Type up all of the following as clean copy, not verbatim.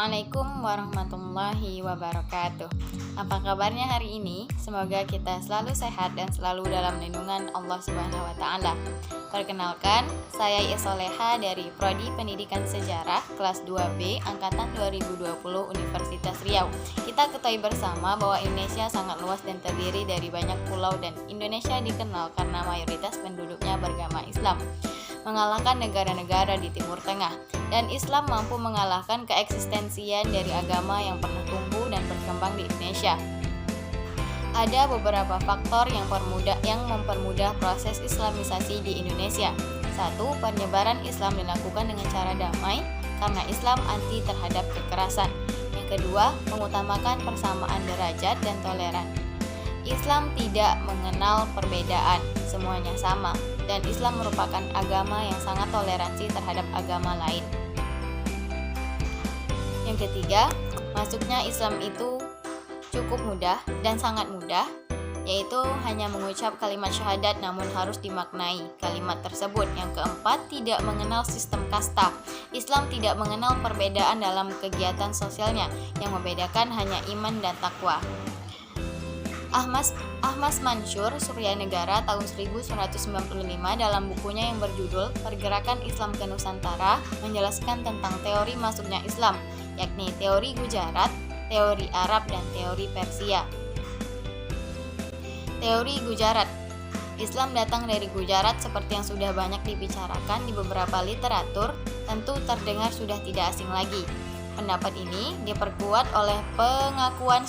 Assalamualaikum warahmatullahi wabarakatuh. Apa kabarnya hari ini? Semoga kita selalu sehat dan selalu dalam lindungan Allah Subhanahu wa taala. Perkenalkan, saya Isoleha dari Prodi Pendidikan Sejarah kelas 2B angkatan 2020 Universitas Riau. Kita ketahui bersama bahwa Indonesia sangat luas dan terdiri dari banyak pulau dan Indonesia dikenal karena mayoritas penduduknya beragama Islam, mengalahkan negara-negara di Timur Tengah, dan Islam mampu mengalahkan keeksistensian dari agama yang pernah tumbuh dan berkembang di Indonesia. Ada beberapa faktor yang mempermudah proses Islamisasi di Indonesia. 1. Penyebaran Islam dilakukan dengan cara damai karena Islam anti terhadap kekerasan. Yang kedua, mengutamakan persamaan derajat dan toleran. Islam tidak mengenal perbedaan, semuanya sama, dan Islam merupakan agama yang sangat toleransi terhadap agama lain. Yang ketiga, masuknya Islam itu cukup mudah dan sangat mudah, yaitu hanya mengucap kalimat syahadat namun harus dimaknai kalimat tersebut. Yang keempat, tidak mengenal sistem kasta. Islam tidak mengenal perbedaan dalam kegiatan sosialnya, yang membedakan hanya iman dan takwa. Ahmad Mansur Suryanegara tahun 1995 dalam bukunya yang berjudul Pergerakan Islam ke Nusantara menjelaskan tentang teori masuknya Islam, yakni teori Gujarat, teori Arab, dan teori Persia. Teori Gujarat. Islam datang dari Gujarat seperti yang sudah banyak dibicarakan di beberapa literatur, tentu terdengar sudah tidak asing lagi. Pendapat ini diperkuat oleh pengakuan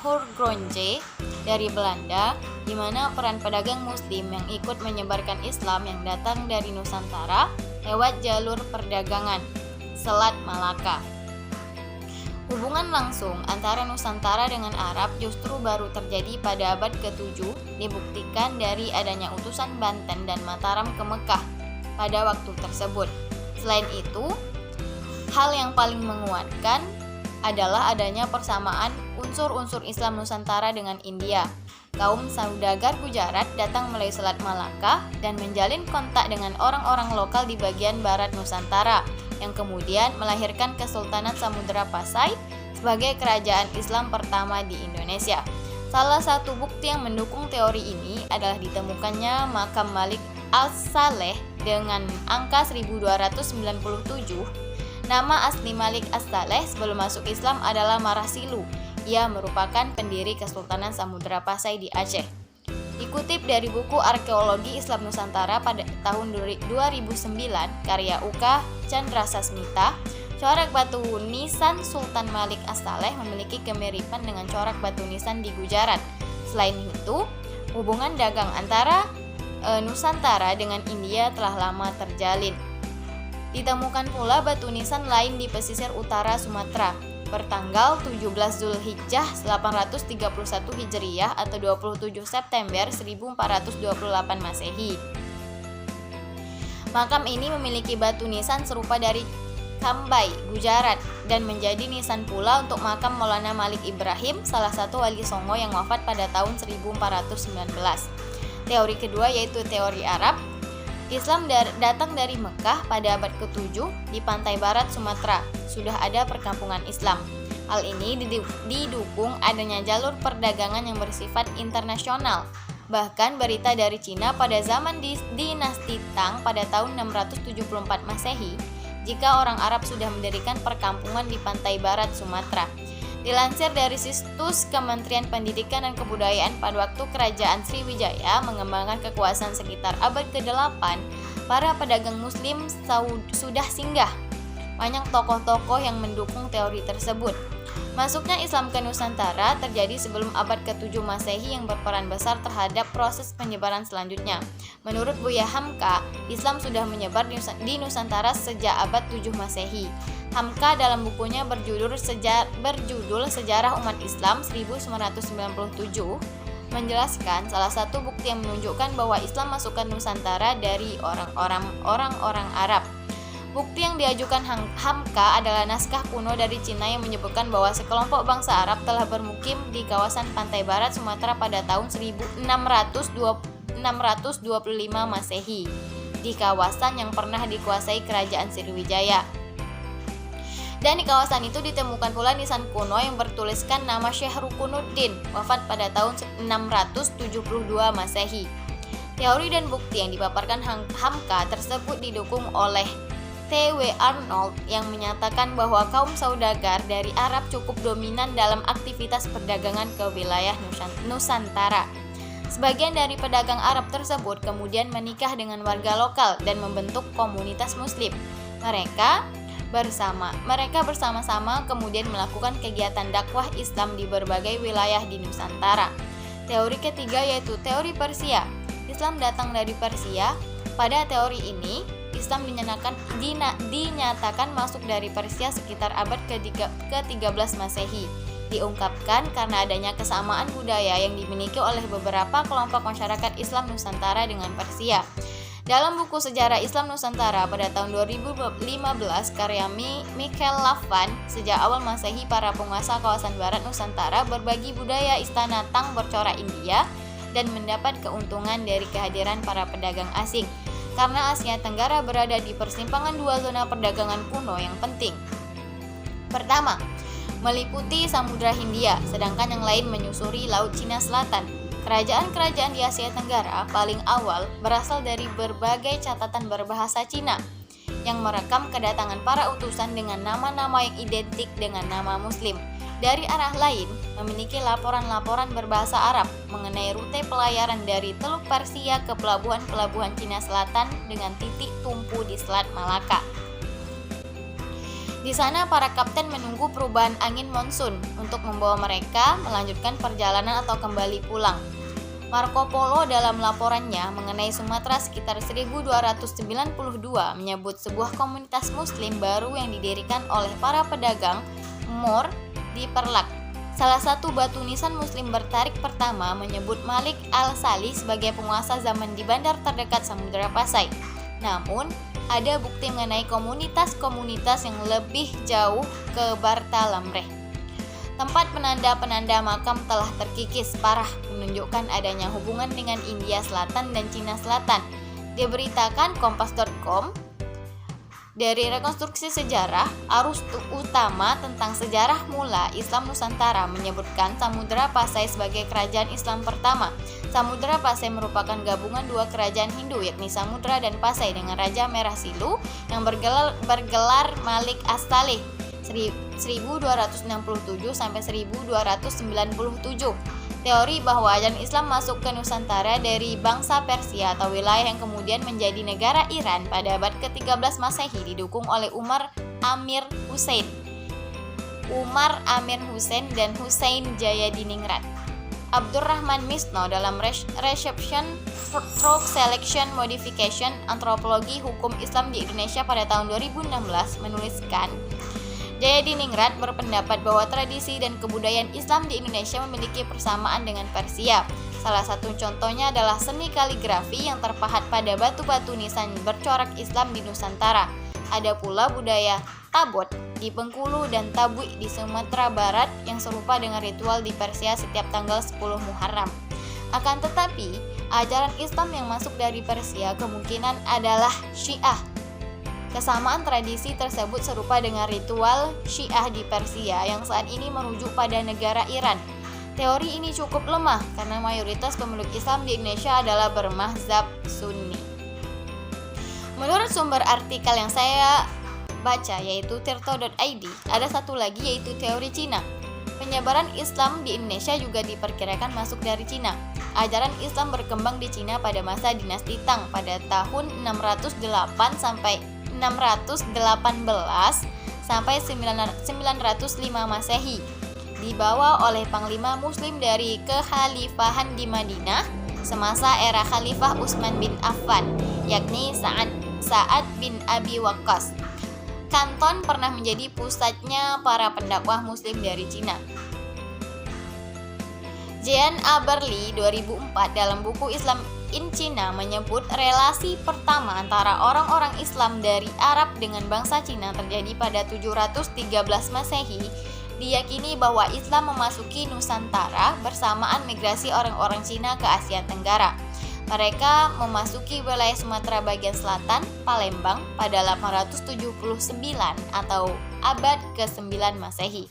Hurgronje dari Belanda, di mana peran pedagang Muslim yang ikut menyebarkan Islam yang datang dari Nusantara lewat jalur perdagangan Selat Malaka. Hubungan langsung antara Nusantara dengan Arab justru baru terjadi pada abad ke-7, dibuktikan dari adanya utusan Banten dan Mataram ke Mekah pada waktu tersebut. Selain itu, hal yang paling menguatkan adalah adanya persamaan unsur-unsur Islam Nusantara dengan India. Kaum saudagar Gujarat datang melalui Selat Malaka dan menjalin kontak dengan orang-orang lokal di bagian barat Nusantara, yang kemudian melahirkan Kesultanan Samudra Pasai sebagai kerajaan Islam pertama di Indonesia. Salah satu bukti yang mendukung teori ini adalah ditemukannya makam Malik As-Saleh dengan angka 1297. Nama asli Malik As-Saleh sebelum masuk Islam adalah Marasilu. Ia merupakan pendiri Kesultanan Samudra Pasai di Aceh. Dikutip dari buku Arkeologi Islam Nusantara pada tahun 2009 karya Uka Chandrasasmita, corak batu nisan Sultan Malik As-Saleh memiliki kemiripan dengan corak batu nisan di Gujarat. Selain itu, hubungan dagang antara Nusantara dengan India telah lama terjalin. Ditemukan pula batu nisan lain di pesisir utara Sumatera bertanggal 17 Zulhijjah 831 Hijriyah atau 27 September 1428 Masehi. Makam ini memiliki batu nisan serupa dari Kambai, Gujarat, dan menjadi nisan pula untuk makam Maulana Malik Ibrahim, salah satu wali Songo yang wafat pada tahun 1419. Teori kedua yaitu teori Arab. Islam datang dari Mekah pada abad ke-7 di pantai barat Sumatera. Sudah ada perkampungan Islam. Hal ini didukung adanya jalur perdagangan yang bersifat internasional. Bahkan berita dari Cina pada zaman dinasti Tang pada tahun 674 Masehi, jika orang Arab sudah mendirikan perkampungan di pantai barat Sumatera. Dilansir dari situs Kementerian Pendidikan dan Kebudayaan, pada waktu Kerajaan Sriwijaya mengembangkan kekuasaan sekitar abad ke-8, para pedagang Muslim sudah singgah. Banyak tokoh-tokoh yang mendukung teori tersebut. Masuknya Islam ke Nusantara terjadi sebelum abad ke-7 Masehi yang berperan besar terhadap proses penyebaran selanjutnya. Menurut Buya Hamka, Islam sudah menyebar di Nusantara sejak abad 7 Masehi. Hamka dalam bukunya berjudul Sejarah Umat Islam 1997 menjelaskan salah satu bukti yang menunjukkan bahwa Islam masuk ke Nusantara dari orang-orang Arab. Bukti yang diajukan Hamka adalah naskah kuno dari Cina yang menyebutkan bahwa sekelompok bangsa Arab telah bermukim di kawasan pantai barat Sumatera pada tahun 625 Masehi di kawasan yang pernah dikuasai Kerajaan Sriwijaya. Dan di kawasan itu ditemukan pula nisan kuno yang bertuliskan nama Syekh Rukunuddin, wafat pada tahun 672 Masehi. Teori dan bukti yang dipaparkan Hamka tersebut didukung oleh T.W. Arnold yang menyatakan bahwa kaum saudagar dari Arab cukup dominan dalam aktivitas perdagangan ke wilayah Nusantara. Sebagian dari pedagang Arab tersebut kemudian menikah dengan warga lokal dan membentuk komunitas Muslim. Mereka bersama-sama kemudian melakukan kegiatan dakwah Islam di berbagai wilayah di Nusantara. Teori ketiga yaitu teori Persia. Islam datang dari Persia. Pada teori ini, Islam dinyatakan masuk dari Persia sekitar abad ke-13 Masehi. Diungkapkan karena adanya kesamaan budaya yang dimiliki oleh beberapa kelompok masyarakat Islam Nusantara dengan Persia. Dalam buku Sejarah Islam Nusantara pada tahun 2015 karya Michael Lavan, sejak awal Masehi para penguasa kawasan barat Nusantara berbagi budaya istana Tang bercorak India dan mendapat keuntungan dari kehadiran para pedagang asing. Karena Asia Tenggara berada di persimpangan dua zona perdagangan kuno yang penting. Pertama, meliputi Samudra Hindia, sedangkan yang lain menyusuri Laut Cina Selatan. Kerajaan-kerajaan di Asia Tenggara paling awal berasal dari berbagai catatan berbahasa Cina yang merekam kedatangan para utusan dengan nama-nama yang identik dengan nama Muslim. Dari arah lain, memiliki laporan-laporan berbahasa Arab mengenai rute pelayaran dari Teluk Persia ke pelabuhan-pelabuhan Cina Selatan dengan titik tumpu di Selat Malaka. Di sana para kapten menunggu perubahan angin monsun untuk membawa mereka melanjutkan perjalanan atau kembali pulang. Marco Polo dalam laporannya mengenai Sumatera sekitar 1292 menyebut sebuah komunitas Muslim baru yang didirikan oleh para pedagang Moor di Perlak. Salah satu batu nisan Muslim bertarik pertama menyebut Malik al-Salih sebagai penguasa zaman di bandar terdekat Samudra Pasai. Namun, ada bukti mengenai komunitas-komunitas yang lebih jauh ke Bartalamreh. Tempat penanda-penanda makam telah terkikis parah, menunjukkan adanya hubungan dengan India Selatan dan Cina Selatan. Diberitakan Kompas.com, dari rekonstruksi sejarah, arus utama tentang sejarah mula Islam Nusantara menyebutkan Samudra Pasai sebagai kerajaan Islam pertama. Samudra Pasai merupakan gabungan dua kerajaan Hindu yakni Samudra dan Pasai dengan Raja Merah Silu yang bergelar Malik as-Salih 1267 sampai 1297. Teori bahwa ajaran Islam masuk ke Nusantara dari bangsa Persia atau wilayah yang kemudian menjadi negara Iran pada abad ke-13 Masehi didukung oleh Umar Amir Hussein dan Hussein Jayadiningrat. Abdurrahman Misno dalam Reception Through Selection Modification Antropologi Hukum Islam di Indonesia pada tahun 2016 menuliskan, Jayadiningrat berpendapat bahwa tradisi dan kebudayaan Islam di Indonesia memiliki persamaan dengan Persia. Salah satu contohnya adalah seni kaligrafi yang terpahat pada batu-batu nisan bercorak Islam di Nusantara. Ada pula budaya tabot di Bengkulu dan tabui di Sumatera Barat yang serupa dengan ritual di Persia setiap tanggal 10 Muharram. Akan tetapi, ajaran Islam yang masuk dari Persia kemungkinan adalah Syiah. Kesamaan tradisi tersebut serupa dengan ritual Syiah di Persia yang saat ini merujuk pada negara Iran. Teori ini cukup lemah karena mayoritas pemeluk Islam di Indonesia adalah bermazhab Sunni. Menurut sumber artikel yang saya baca yaitu tirto.id, ada satu lagi yaitu teori Cina. Penyebaran Islam di Indonesia juga diperkirakan masuk dari Cina. Ajaran Islam berkembang di Cina pada masa dinasti Tang pada tahun 608 sampai 618 sampai 905 Masehi, dibawa oleh panglima muslim dari kekhalifahan di Madinah semasa era Khalifah Utsman bin Affan, yakni Sa'ad bin Abi Waqqas. Kanton pernah menjadi pusatnya para pendakwah muslim dari Cina. Jean Aberli 2004 dalam buku Islam in China menyebut relasi pertama antara orang-orang Islam dari Arab dengan bangsa Cina terjadi pada 713 Masehi. Diyakini bahwa Islam memasuki Nusantara bersamaan migrasi orang-orang Cina ke Asia Tenggara. Mereka memasuki wilayah Sumatera bagian selatan, Palembang, pada 879 atau abad ke-9 Masehi.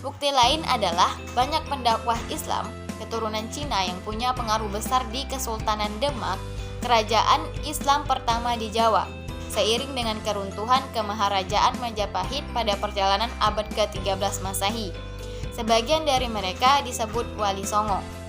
Bukti lain adalah banyak pendakwah Islam keturunan Cina yang punya pengaruh besar di Kesultanan Demak, kerajaan Islam pertama di Jawa, seiring dengan keruntuhan Kemaharajaan Majapahit pada perjalanan abad ke-13 Masehi. Sebagian dari mereka disebut Wali Songo.